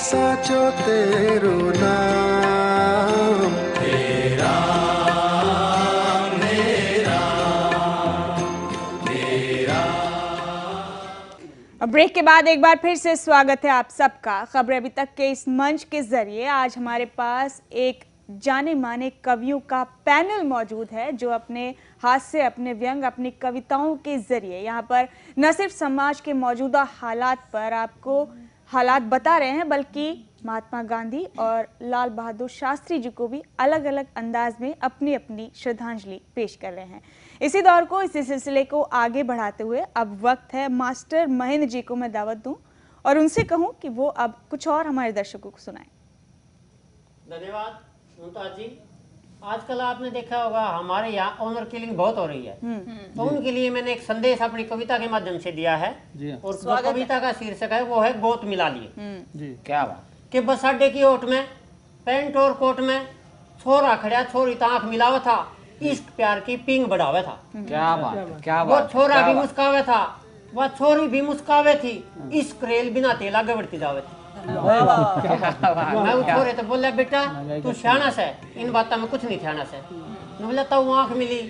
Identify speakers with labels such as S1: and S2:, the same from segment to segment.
S1: साचो तेरो नाम तेरा मेरा तेरा।
S2: ब्रेक के बाद एक बार फिर से स्वागत है आप सबका खबरें अभी तक के इस मंच के जरिए। आज हमारे पास एक जाने माने कवियों का पैनल मौजूद है जो अपने हास्य, अपने व्यंग, अपनी कविताओं के जरिए यहाँ पर न सिर्फ समाज के मौजूदा हालात पर आपको हालात बता रहे हैं, बल्कि महात्मा गांधी और लाल बहादुर शास्त्री जी को भी अलग अलग अंदाज में अपनी अपनी श्रद्धांजलि पेश कर रहे हैं। इसी दौर को, इसी सिलसिले को आगे बढ़ाते हुए अब वक्त है मास्टर महेंद्र जी को मैं दावत दूं और उनसे कहूं कि वो अब कुछ और हमारे दर्शकों को सुनाएं।
S3: धन्यवाद मुमताज जी। आजकल आपने देखा होगा हमारे यहाँ ऑनर किलिंग बहुत हो रही है, तो उनके लिए मैंने एक संदेश अपनी कविता के माध्यम से दिया है और जो कविता का शीर्षक है वो है गोत मिला लिए।
S4: जी क्या बात
S3: कि बस अड्डे की ओट में पैंट और कोट में छोरा खड़ा छोरी तांख मिलावा था, इश्क प्यार की पिंग बढ़ावे था।
S4: क्या बात क्या
S3: वो
S4: बात।
S3: छोरा भी मुस्कावे था, वह छोरी भी मुस्कावे थी, इश्क रेल बिना तेल आगे बढ़ती जावे थी। मैं छोरे तो बोला बेटा तू सियाना से, इन बातों में कुछ नहीं सियाना से। मैं बोला तो आँख मिली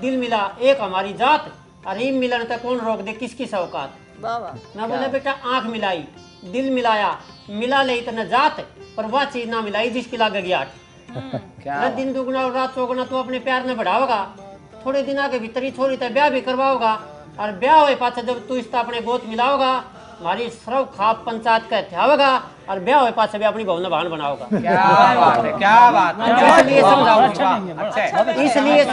S3: दिल मिला एक हमारी जात, अरीब मिलन तो कौन रोक दे किसकी सौकात। मैं बोला बेटा आँख मिलाई दिल मिलाया, मिला ले इतना जात, पर वह चीज ना मिलाई जिसकी लागे गियाट। दिन दुगना और रात चौगुना तू अपने प्यार ने बढ़ाओगा, थोड़े दिन आगे भीतर ही छोरी तो ब्याह भी करवाओगा, और ब्याह हुए पाछे जब तू इसका अपने गोत मिलाओगा, हमारी सर्व खाप पंचायत का ध्यावगा, और ब्याह हुए पाछे भी अपनी भवन भान बनाओगा।
S4: क्या बात है क्या बात।
S3: इसलिए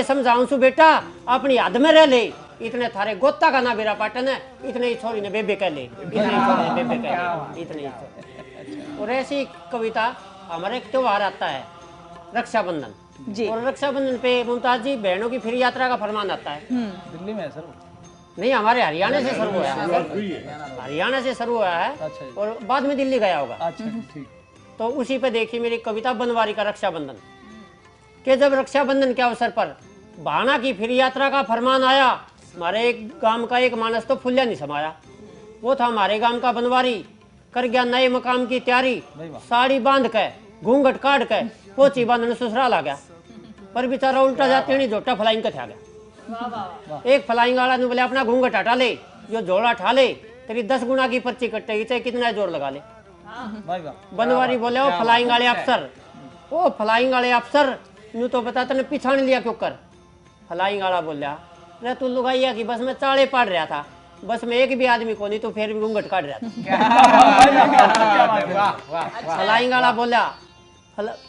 S3: समझाऊं सू बेटा अपनी हद में रह ले, इतने थारे गोता का ना बेरा पाटन है, इतने ही छोरी ने बेबे कह ले, इतने ही। और ऐसी कविता हमारे एक त्योहार आता है रक्षाबंधन जी, और रक्षाबंधन पे मुमताज जी बहनों की फ्री यात्रा का फरमान आता है।
S4: दिल्ली में है सर?
S3: नहीं, हमारे हरियाणा से शुरू हुआ है, हरियाणा से शुरू हुआ है और बाद में दिल्ली गया होगा।
S4: अच्छा ठीक।
S3: तो उसी पे देखिए मेरी कविता बनवारी का रक्षाबंधन के जब रक्षाबंधन के अवसर पर भाना की फ्री यात्रा का फरमान आया, हमारे एक गांव का एक मानस तो फुल्ला नहीं समाया। वो था हमारे गांव का बनवारी, कर गया नए मकाम की तैयारी, साड़ी बांध के घूंघट काट के पोची बांधने ससुराल आ गया, पर बेचारा उल्टा जाते नहीं जोटा फ्लाइंग का था गया। एक फ्लाइंग वाला ने बोले अपना घूंघट हटा ले, जो झोला ठा ले, तेरी 10 गुना की पर्ची कटेगी, चाहे कितना जोर लगा ले। बनवारी बोले ओ फ्लाइंग वाले अफसर, ओ फ्लाइंग वाले अफसर यूं तो बता तने पिछाड़ लिया क्यों कर। फ्लाइंग वाला बोलिया रे तू लुगाइया की बस में चाड़े पड़ रहा था, बस में एक भी आदमी को नहीं, तो फिर भी घूंघट काट रहा था। फ्लाइंग वाला बोला,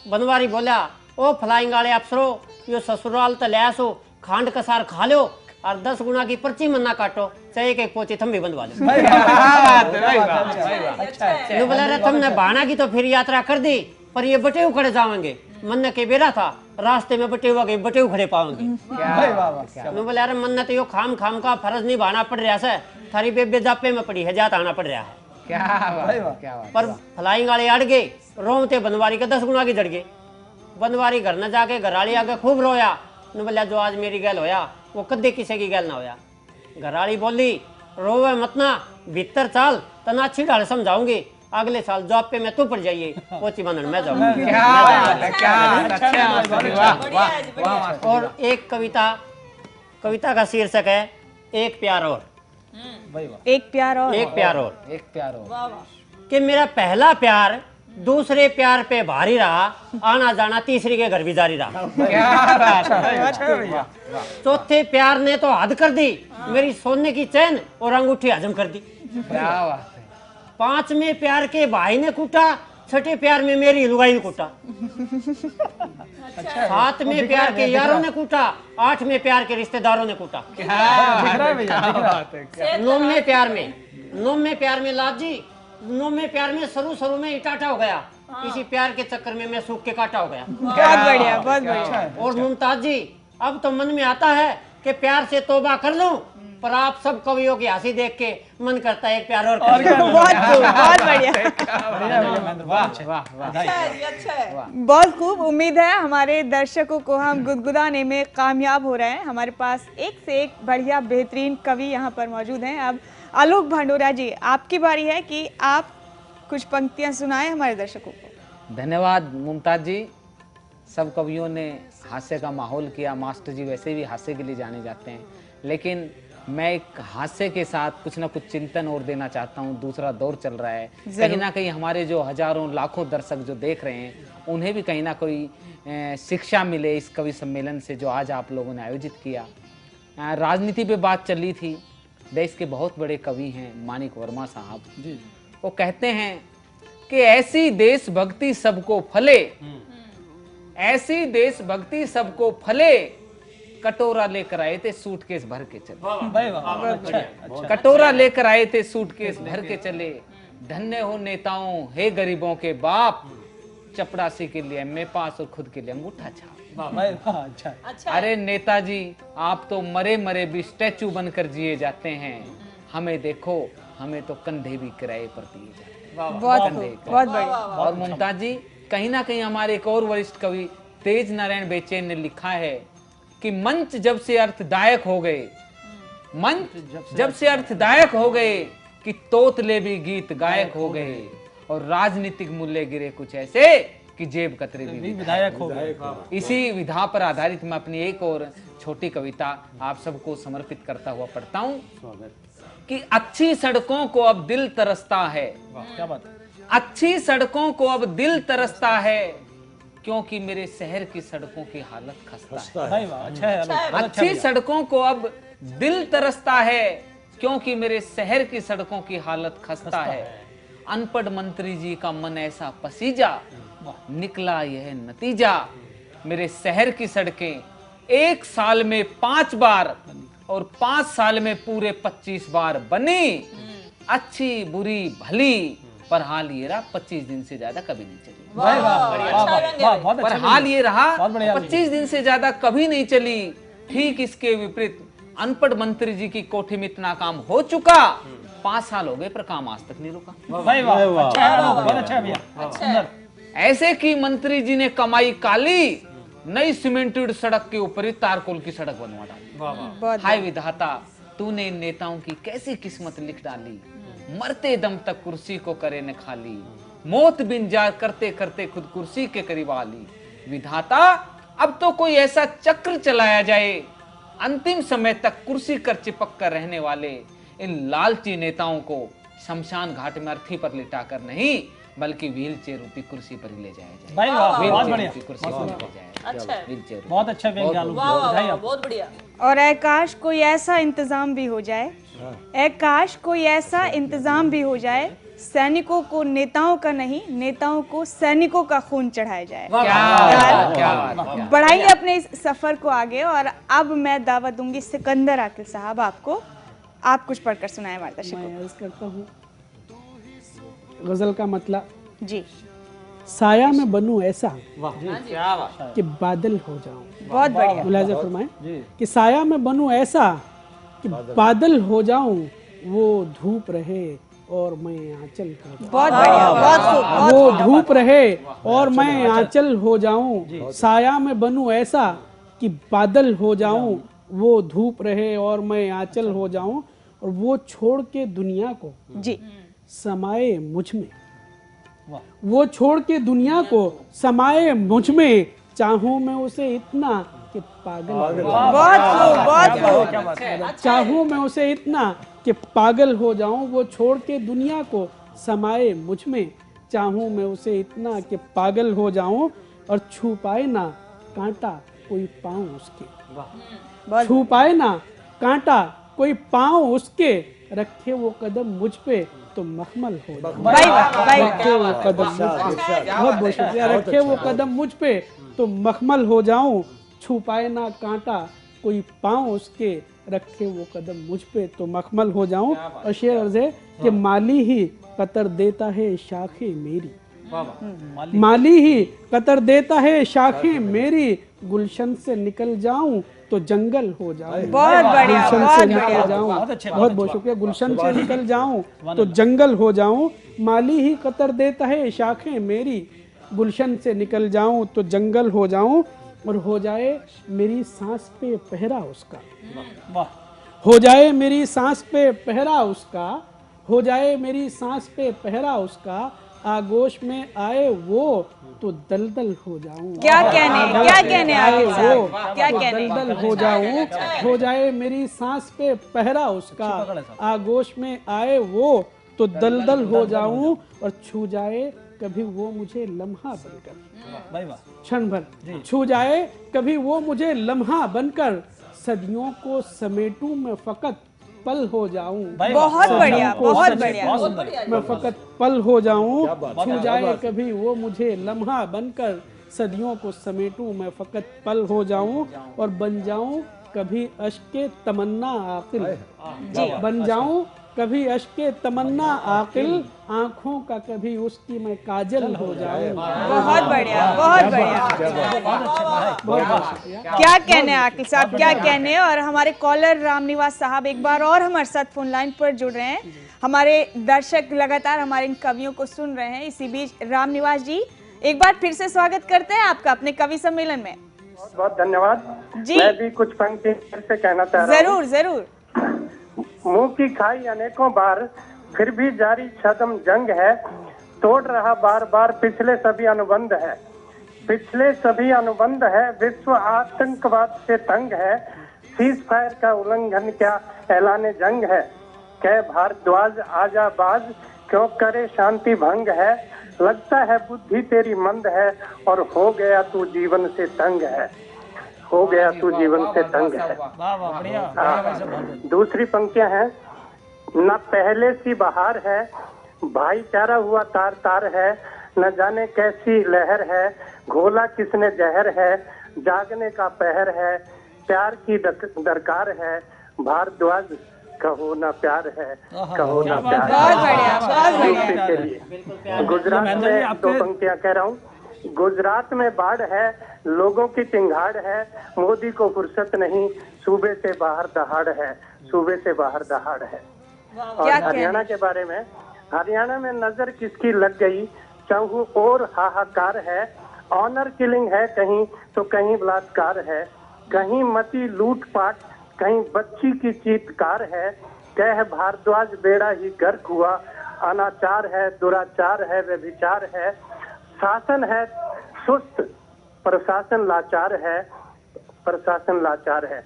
S3: बनवारी बोला ओ फ्लाइंग वाले अफसरों यो ससुराल तो ले सो, खांड कसार खा लो और 10 गुना की पर्ची मन्ना काटो, चाहे एक पोची थम भी बंधवा लो। बोला रे तुमने भाना की तो फिर यात्रा कर दी, पर ये बटे खड़े जावेंगे, मन्ना के बेरा था रास्ते में बटे खड़े पाओगे। बोले अरे मन्ना तो यो खाम खाम का फर्ज निभाना पड़ रहा है, थारी बेबे जापे में पड़ी है, जात आना पड़ रहा है। क्या पर फ्लाइंग वाले अड़ गए, रोमते बनवारी के 10 गुना की जड़ गए। बनवारी घर न जाके घराली आके खूब रोया, न बोलिया जो आज मेरी गैल होया वो कदे किसी की गैल ना होया। घराली बोली रोवे मत ना, भीतर चाल तना अच्छी ढाल समझाऊंगी, अगले साल जॉब पे मैं तू पड़ जाइए, पोची बंधन मैं जाऊंगी। और एक कविता का शीर्षक है एक प्यार और।
S2: एक प्यार और
S3: कि मेरा पहला प्यार दूसरे प्यार पे भारी रहा, आना जाना तीसरी के घर भी जारी रहा। चौथे प्यार ने तो हद कर दी, मेरी सोने की चैन और अंगूठी हजम कर दी। 5वें प्यार के भाई ने कूटा, 6ठे प्यार में मेरी लुगाई ने कूटा। 7वें प्यार के यारों ने कूटा, 8वें प्यार के रिश्तेदारों ने कूटा। 9वें प्यार में लाज जी, 9वें प्यार में शुरू में इटाटा हो गया, इसी प्यार के चक्कर में मैं सूख के काटा हो गया।
S2: बहुत बढ़िया, बहुत बढ़िया।
S3: और मुमताज जी अब तो मन में आता है कि प्यार से तौबा कर लूं, पर आप सब कवियों की हंसी देख के मन करता है एक प्यार और
S2: बहुत बढ़िया, बहुत खूब। उम्मीद है हमारे दर्शकों को हम गुदगुदाने में कामयाब हो रहे हैं। हमारे पास एक से एक बढ़िया बेहतरीन कवि यहाँ पर मौजूद हैं। अब आलोक भंडोरा जी, आपकी बारी है कि आप कुछ पंक्तियां सुनाएं हमारे दर्शकों को।
S4: धन्यवाद मुमताज जी। सब कवियों ने हास्य का माहौल किया। मास्टर जी वैसे भी हास्य के लिए जाने जाते हैं, लेकिन मैं एक हास्य के साथ कुछ ना कुछ चिंतन और देना चाहता हूँ। दूसरा दौर चल रहा है, कहीं ना कहीं हमारे जो हजारों लाखों दर्शक जो देख रहे हैं उन्हें भी कहीं ना कोई शिक्षा मिले इस कवि सम्मेलन से जो आज आप लोगों ने आयोजित किया। राजनीति पे बात चल रही थी। देश के बहुत बड़े कवि हैं मानिक वर्मा साहब जी, वो कहते हैं कि ऐसी देशभक्ति सबको फले, ऐसी देशभक्ति सबको फले, कटोरा लेकर आए थे सूटकेस भर के चले। कटोरा लेकर आए थे सूटकेस भर के चले। धन्य हो नेताओं हे गरीबों के बाप, चपरासी के लिए एमए पास और खुद के लिए अंगूठा छाप। अरे नेताजी आप तो मरे मरे भी स्टैचू बनकर जिए जाते हैं, हमें देखो हमें तो कंधे भी किराए पर दिए जाते हैं।
S2: बहुत बढ़िया।
S4: और मुमताज जी कहीं ना कहीं हमारे एक और वरिष्ठ कवि तेज नारायण बेचैन ने लिखा है कि मंच जब से अर्थदायक हो गए, मंच जब से अर्थदायक हो गए कि तोतले भी गीत गायक हो गए, और राजनीतिक मूल्य गिरे कुछ ऐसे कि जेब कतरे भी विधायक हो गए। इसी विधा पर आधारित मैं अपनी एक और छोटी कविता आप सबको समर्पित करता हुआ पढ़ता हूं कि अच्छी सड़कों को अब दिल तरसता है, क्या बात है, अच्छी सड़कों को अब दिल तरसता है, क्योंकि मेरे शहर की सड़कों की हालत खस्ता है। अच्छी सड़कों को अब दिल तरसता है, क्योंकि मेरे शहर की सड़कों की हालत खस्ता है। अनपढ़ मंत्री जी का मन ऐसा पसीजा, निकला यह नतीजा, मेरे शहर की सड़कें 1 साल में 5 बार और 5 साल में पूरे 25 बार बनी। अच्छी बुरी भली, पर हाल ये रहा 25 दिन से ज्यादा कभी नहीं चली। पर हाल ये रहा 25 दिन से ज्यादा कभी नहीं चली। ठीक इसके विपरीत अनपढ़ मंत्री जी की कोठी में इतना काम हो चुका, 5 साल हो गए पर काम आज तक नहीं रुका। ऐसे की मंत्री जी ने कमाई काली, नई सीमेंटेड सड़क के ऊपर ही तारकोल की सड़क बनवा डाली। हाय विधाता तूने इन नेताओं की कैसी किस्मत लिख डाली, मरते दम तक कुर्सी को करे न खाली, मौत बिन जार करते करते खुद कुर्सी के करीब आ ली। विधाता अब तो कोई ऐसा चक्र चलाया जाए, अंतिम समय तक कुर्सी कर चिपक कर रहने वाले इन लालची नेताओं को शमशान घाट में अर्थी पर लिटा कर नहीं, बल्कि व्हील चेयर रूपी कुर्सी पर ही ले जाया जाए।
S5: बहुत अच्छा, बहुत बढ़िया।
S2: और ऐ काश कोई ऐसा इंतजाम भी हो जाए, ऐ काश कोई ऐसा इंतजाम भी हो जाए, सैनिकों को नेताओं का नहीं, नेताओं को सैनिकों का खून चढ़ाया जाए। बढ़ाइए अपने इस सफर को आगे। और अब मैं दावत दूंगी सिकंदर आकिल साहब आपको, आप कुछ पढ़कर सुनाएं हमारे दर्शकों को।
S5: मैं अर्ज करता हूँ गजल का मतलब
S2: जी।
S5: साया में बनूं ऐसा कि बादल हो जाऊं।
S2: बहुत बढ़िया।
S5: मुलाहिजा फरमाएं कि साया में बनूं ऐसा कि बादल हो जाऊं, वो धूप रहे और मैं आंचल हो जाऊं।
S2: बहुत बढ़िया, बहुत खूब।
S5: वो धूप रहे और मैं आंचल हो जाऊं, साया में बनूं ऐसा कि बादल हो जाऊं, वो धूप रहे और मैं आंचल हो जाऊं, और वो छोड़ के दुनिया को
S2: जी
S5: समाये मुझ में, वो छोड़ के दुनिया को समाये मुझ में, चाहूं मैं उसे इतना कि पागल हो जाऊं।
S2: बहुत खूब।
S5: चाहूं मैं उसे इतना कि पागल हो जाऊं, वो छोड़ के दुनिया को समाये मुझ में, चाहूं मैं उसे इतना कि पागल हो जाऊं, और छू पाए ना कांटा कोई पाँव उसके, छू पाए ना कांटा कोई पाँव उसके, रखे वो कदम मुझ पे तो मखमल हो जाऊं। रखे वो कदम मुझ पे, बहुत बहुत शुक्रिया, रखे वो कदम मुझ पे तो मखमल हो जाऊं, छू पाए ना कांटा कोई पाँव उसके, रखे वो कदम मुझ पे तो मखमल हो जाऊं। और शेर अर्ज है कि माली ही कतर देता है शाखें मेरी, माली ही कतर देता है शाखें मेरी, गुलशन से निकल जाऊं तो जंगल हो जाऊं।
S2: बहुत बढ़िया,
S5: गुलशन से निकल जाऊं, बहुत बहुत शुक्रिया, गुलशन से निकल जाऊं तो जंगल हो जाऊं, माली ही कतर देता है शाखें मेरी, गुलशन से निकल जाऊं तो जंगल हो जाऊं, और हो जाए मेरी सांस पे पहरा उसका, हो जाए मेरी सांस पे पहरा उसका, हो जाए मेरी सांस पे पहरा उसका, आगोश में आए वो तो दलदल हो जाऊं।
S2: क्या कहने आगे
S5: वो
S2: साहब, क्या
S5: तो
S2: कहने?
S5: दलदल हो जाऊं, हो जाए मेरी सांस पे पहरा उसका। आगोश में आए वो तो दलदल हो जाऊं, और छू जाए कभी वो मुझे लम्हा बनकर, क्षण भर छू जाए कभी वो मुझे लम्हा बनकर, सदियों को समेटूं मैं फकत पल हो जाऊं।
S2: बहुत बढ़िया, बहुत बढ़िया।
S5: मैं फकत पल हो जाऊं, छू जाए कभी वो मुझे लम्हा बनकर, सदियों को समेटूं मैं फकत पल हो जाऊं, और बन जाऊं कभी अश्के तमन्ना आकिल।
S2: जी।
S5: बन जाऊं कभी अश्के तमन्ना आकिल, आंखों का कभी उसकी मैं काजल हो जाऊं।
S2: बहुत बढ़िया, बहुत बढ़िया। क्या कहने आकिल साहब, क्या कहने। और हमारे कॉलर रामनिवास साहब एक बार और हमारे साथ फोन लाइन पर जुड़ रहे हैं। हमारे दर्शक लगातार हमारे इन कवियों को सुन रहे हैं। इसी बीच रामनिवास जी, एक बार फिर से स्वागत करते हैं आपका अपने कवि सम्मेलन में।
S6: बहुत बहुत धन्यवाद
S2: जी।
S6: मैं भी कुछ पंक्ति फिर से कहना चाह रहा हूँ।
S2: जरूर जरूर।
S6: मुंह की खाई अनेकों बार, फिर भी जारी छदम जंग है, तोड़ रहा बार बार पिछले सभी अनुबंध है, पिछले सभी अनुबंध है, विश्व आतंकवाद से तंग है, सीज फायर का उल्लंघन क्या ऐलाने जंग है, कह भारद्वाज आजा बाज क्यों करे शांति भंग है, लगता है बुद्धि तेरी मंद है, और हो गया तू जीवन से तंग है, हो गया तू जीवन से तंग है। दूसरी पंक्तियां हैं, न पहले सी बहार है, भाईचारा हुआ तार तार है, न जाने कैसी लहर है, घोला किसने जहर है, जागने का पहर है, प्यार की दरकार है, भारद्वाज कहो ना प्यार है, कहो ना प्यार
S2: बहुत बढ़िया, बहुत बढ़िया।
S6: के लिए गुजरात में दो पंक्तियां कह रहा हूँ। गुजरात में बाढ़ है, लोगों की चिंगाड़ है, मोदी को फुर्सत नहीं, सूबे से बाहर दहाड़ है, सूबे से बाहर दहाड़ है। और
S2: क्या
S6: हरियाणा के बारे में, हरियाणा में नजर किसकी लग गई, चहु और हाहाकार है, ऑनर किलिंग है कहीं तो कहीं बलात्कार है, कहीं मची लूटपाट, कहीं बच्ची की चीत्कार है, कह भारद्वाज बेड़ा ही गर्क हुआ, अनाचार है, दुराचार है, व्यभिचार है, शासन है सुस्त, प्रशासन लाचार है, प्रशासन लाचार है,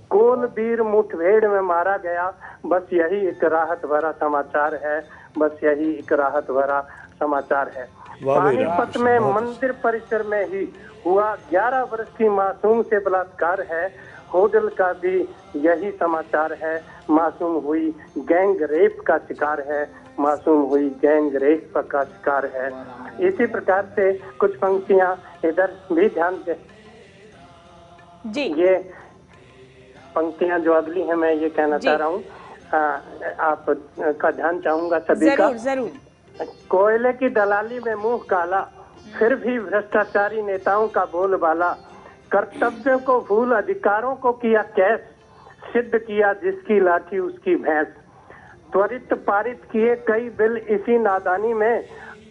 S6: कौन वीर मुठभेड़ में मारा गया, बस यही एक राहत भरा समाचार है, बस यही एक राहत भरा समाचार है। पानीपत में मंदिर परिसर में ही हुआ 11 वर्ष की मासूम से बलात्कार है, होडल का भी यही समाचार है, मासूम हुई गैंग रेप का शिकार है, मासूम हुई गैंग रेप का शिकार है। इसी प्रकार से कुछ पंक्तियां इधर भी ध्यान दे।
S2: जी।
S6: ये पंक्तियां जो अगली है मैं ये कहना चाह रहा हूँ, आप का ध्यान चाहूंगा सभी का।
S2: जरूर जरूर।
S6: कोयले की दलाली में मुंह काला, फिर भी भ्रष्टाचारी नेताओं का बोलबाला, कर्तव्यों को भूल अधिकारों को किया कैस, सिद्ध किया जिसकी लाठी उसकी भैंस, त्वरित पारित किए कई बिल इसी नादानी में,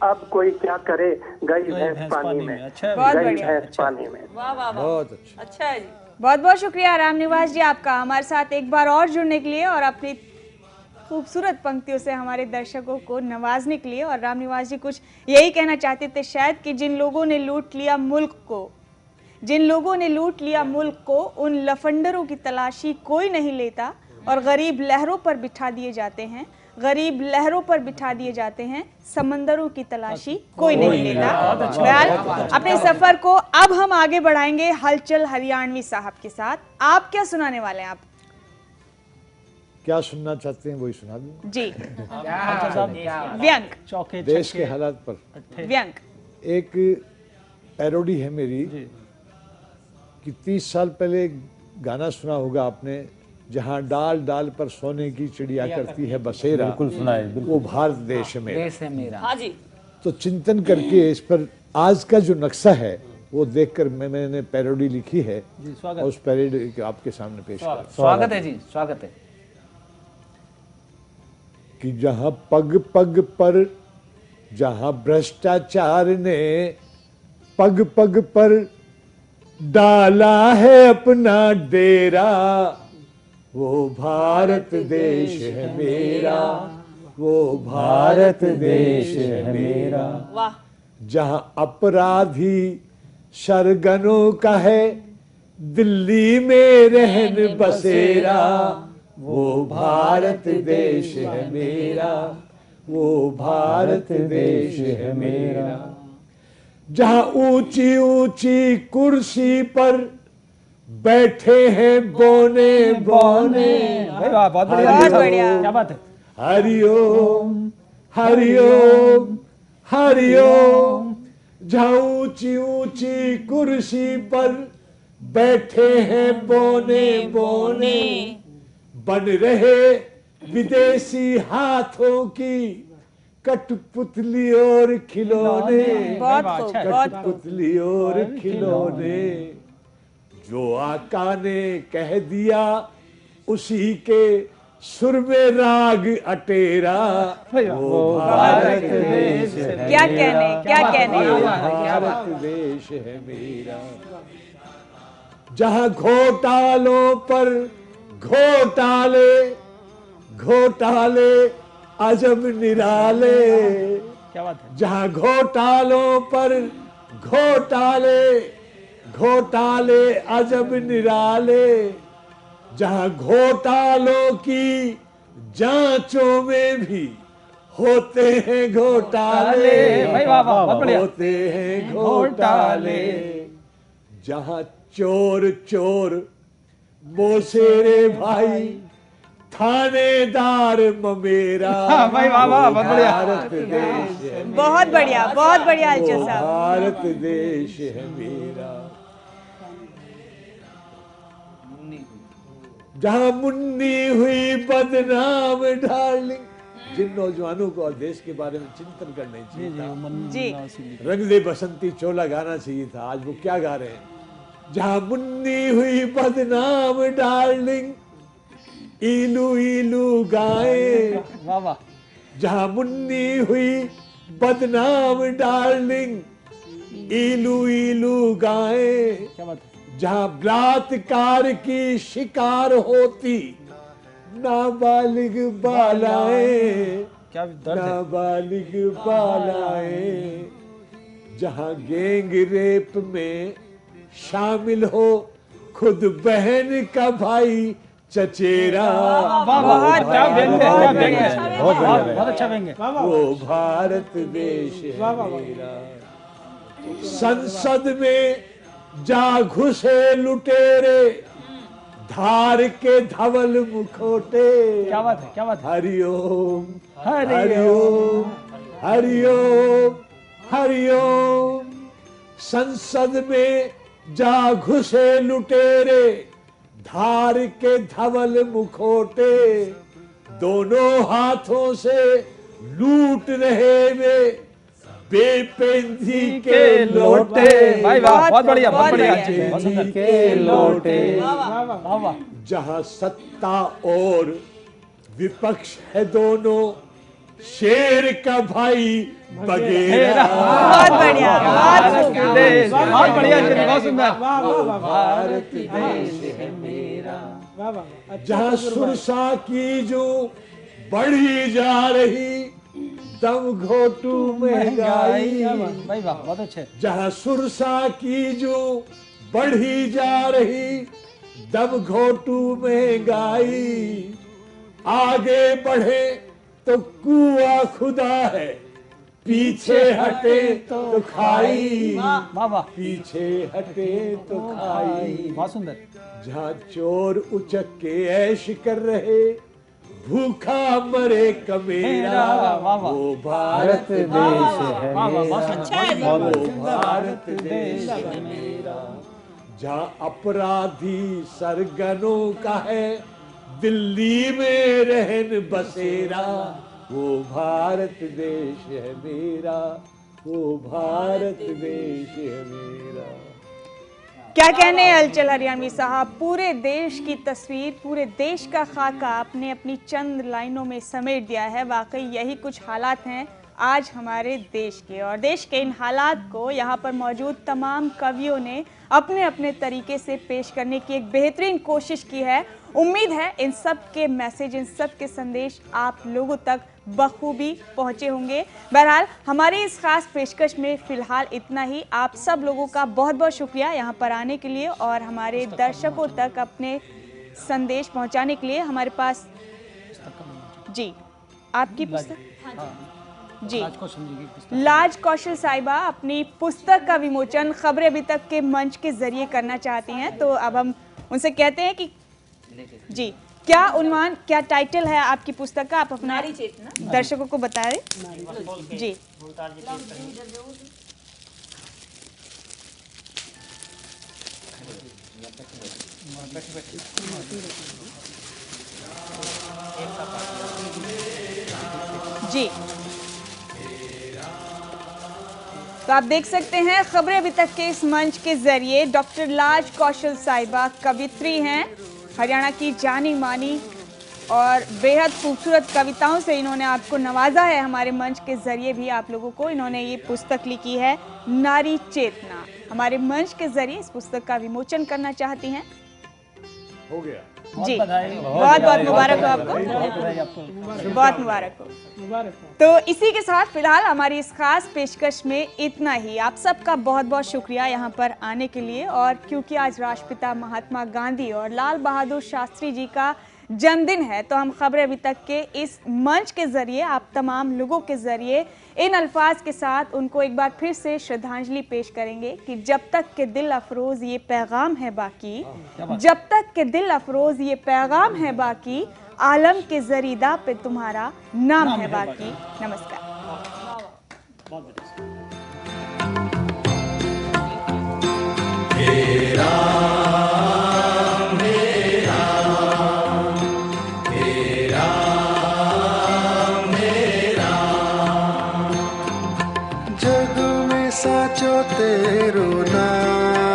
S6: अब कोई क्या करे गई भैंस पानी में, गई भैंस पानी में।
S7: बहुत अच्छा है जी।
S2: बहुत बहुत शुक्रिया रामनिवास जी आपका हमारे साथ एक बार और जुड़ने के लिए और अपनी खूबसूरत पंक्तियों से हमारे दर्शकों को नवाजने के लिए। और रामनिवास जी कुछ यही कहना चाहते थे शायद कि जिन लोगों ने लूट लिया मुल्क को, जिन लोगों ने लूट लिया मुल्क को, उन लफंडरों की तलाशी कोई नहीं लेता और गरीब लहरों पर बिठा दिए जाते हैं, गरीब लहरों पर बिठा दिए जाते हैं, समंदरों की तलाशी कोई नहीं लेता। बहरहाल अपने सफर को अब हम आगे बढ़ाएंगे हलचल हरियाणवी साहब के साथ। आप क्या सुनाने वाले हैं? आप
S8: क्या सुनना चाहते हैं वही सुना दूं।
S2: जी। व्यंग,
S8: देश के हालात पर
S2: व्यंग।
S8: एक पैरोडी है मेरी कि 30 साल पहले एक गाना सुना होगा आपने, जहाँ डाल डाल पर सोने की चिड़िया करती है बसेरा,
S9: बिल्कुल सुना है, बिल्कुल।
S8: वो भारत देश है मेरा।
S4: देश है मेरा।
S7: हाँ जी।
S8: तो चिंतन करके इस पर आज का जो नक्शा है वो देखकर मैंने पैरोडी लिखी है और उस पैरोडी को आपके सामने पेश कर।
S4: स्वागत है जी, स्वागत है।
S8: कि जहाँ पग पग पर, जहाँ भ्रष्टाचार ने पग पग पर डाला है अपना डेरा, वो भारत देश है मेरा, वो भारत देश है मेरा।
S7: वाह।
S8: जहां अपराधी सरगनों का है दिल्ली में रहन बसेरा, वो भारत देश है मेरा, वो भारत देश है मेरा। जहां ऊंची ऊंची कुर्सी पर बैठे हैं बोने बोने,
S5: बहुत बढ़िया, क्या बात है।
S8: हरिओम हरिओम हरिओम। जहां ऊंची ऊंची कुर्सी पर बैठे हैं बोने बोने, बन रहे विदेशी हाथों की कठपुतली और खिलौने, कठपुतली और खिलौने। जो आका ने कह दिया उसी के सुर में राग अटेरा, वो भारत देश है
S2: क्या कहने, क्या कहने।
S8: भारत देश है मेरा। जहां घोटालों पर घोटाले, घोटाले अजब निराले,
S5: क्या बात है।
S8: जहां घोटालों पर घोटाले, घोटाले अजब निराले। जहां घोटालों की जांचों में भी होते हैं घोटाले, होते हैं घोटाले। जहां चोर चोर मोसेरे भाई, थानेदार ममेरा, भारत देश है
S2: बहुत बढ़िया, बहुत बढ़िया अलचल साहब।
S8: भारत देश है मेरा। जहां मुन्नी हुई बदनाम डार्लिंग, जिन नौजवानों को देश के बारे में चिंतन करना चाहिए था,
S2: जी
S8: रंग दे बसंती चोला गाना चाहिए था, आज वो क्या गा रहे हैं। जहां मुन्नी हुई बदनाम डार्लिंग, इलू इलू गाए, जहां मुन्नी हुई बदनाम डार्लिंग, इलू इलू गाए। जहां बलात्कार की शिकार होती नाबालिग बालाएं, नाबालिग बालाएं। जहां गैंग रेप में शामिल हो खुद बहन का भाई चचेरा,
S5: बहुत अच्छा व्यंग्य।
S8: वो भारत देश है मेरा। संसद में जा घुसे लुटेरे, धार के धवल मुखोटे,
S5: क्या बात है, क्या बात है।
S8: हरिओम हरिओम हरिओम हरिओम। संसद में जा घुसे लुटेरे, धार के धवल मुखोटे, दोनों हाथों से लूट रहे वे बेपेंदी के लोटे।
S5: भाई वाह, बहुत बढ़िया, बहुत बढ़िया।
S8: बेपेंदी के लोटे। जहां सत्ता और विपक्ष है दोनों, शेर का भाई बगेरा।
S2: बहुत बढ़िया,
S5: बहुत बढ़िया, बहुत सुंदर।
S8: भारत देश है मेरा। जहां सुरसा की जो बढ़ी जा रही, दम घोटू महंगाई,
S5: भाई वाह, बहुत अच्छे।
S8: जहां सुरसा की जो बढ़ी जा रही, दम घोटू महंगाई। आगे बढ़े तो कुआं खुदा है, पीछे हटे तो खाई, पीछे हटे तो खाई।
S5: बहुत सुंदर।
S8: जहां चोर उचक के ऐश कर रहे, भूखा मरे कमेरा, वो भारत देश है मेरा, वो भारत देश है मेरा। जहां अपराधी सरगनों का है दिल्ली में रहन बसेरा, वो भारत देश है मेरा, वो भारत देश है मेरा।
S2: क्या कहने हैं अलचल हरियाणवी साहब। पूरे देश की तस्वीर, पूरे देश का खाका आपने अपनी चंद लाइनों में समेट दिया है। वाकई यही कुछ हालात हैं आज हमारे देश के, और देश के इन हालात को यहाँ पर मौजूद तमाम कवियों ने अपने अपने तरीके से पेश करने की एक बेहतरीन कोशिश की है। उम्मीद है इन सब के मैसेज, इन सब के संदेश आप लोगों तक बखूबी पहुंचे होंगे। बहरहाल हमारी इस खास पेशकश में फिलहाल इतना ही। आप सब लोगों का बहुत बहुत शुक्रिया यहाँ पर आने के लिए और हमारे दर्शकों तक अपने संदेश पहुंचाने के लिए। हमारे पास जी आपकी पुस्तक जी लाज कौशल साहिबा अपनी पुस्तक का विमोचन खबरें अभी तक के मंच के जरिए करना चाहती हैं, तो अब हम उनसे कहते हैं कि जी क्या उन्वान, क्या टाइटल है आपकी पुस्तक का, आप अपना दर्शकों को बता रहे जी। जी तो आप देख सकते हैं खबरें अभी तक के इस मंच के जरिए डॉक्टर लाज कौशल साहिबा कवित्री हैं। हरियाणा की जानी मानी और बेहद खूबसूरत कविताओं से इन्होंने आपको नवाजा है। हमारे मंच के जरिए भी आप लोगों को इन्होंने ये पुस्तक लिखी है नारी चेतना। हमारे मंच के जरिए इस पुस्तक का विमोचन करना चाहती हैं।
S8: हो गया
S2: जी बहुत बहुत मुबारक हो आपको, बहुत मुबारक हो। तो इसी के साथ फिलहाल हमारी इस खास पेशकश में इतना ही। आप सबका बहुत बहुत शुक्रिया यहाँ पर आने के लिए। और क्योंकि आज राष्ट्रपिता महात्मा गांधी और लाल बहादुर शास्त्री जी का जन्मदिन है, तो हम खबरें अभी तक के इस मंच के जरिए आप तमाम लोगों के जरिए इन अल्फाज के साथ उनको एक बार फिर से श्रद्धांजलि पेश करेंगे कि जब तक के दिल अफरोज ये पैगाम है बाकी, जब तक के दिल अफरोज ये पैगाम है बाकी, आलम के जरीदा पे तुम्हारा नाम है बाकी। नमस्कार।
S1: जग में साचो तेरो नाम,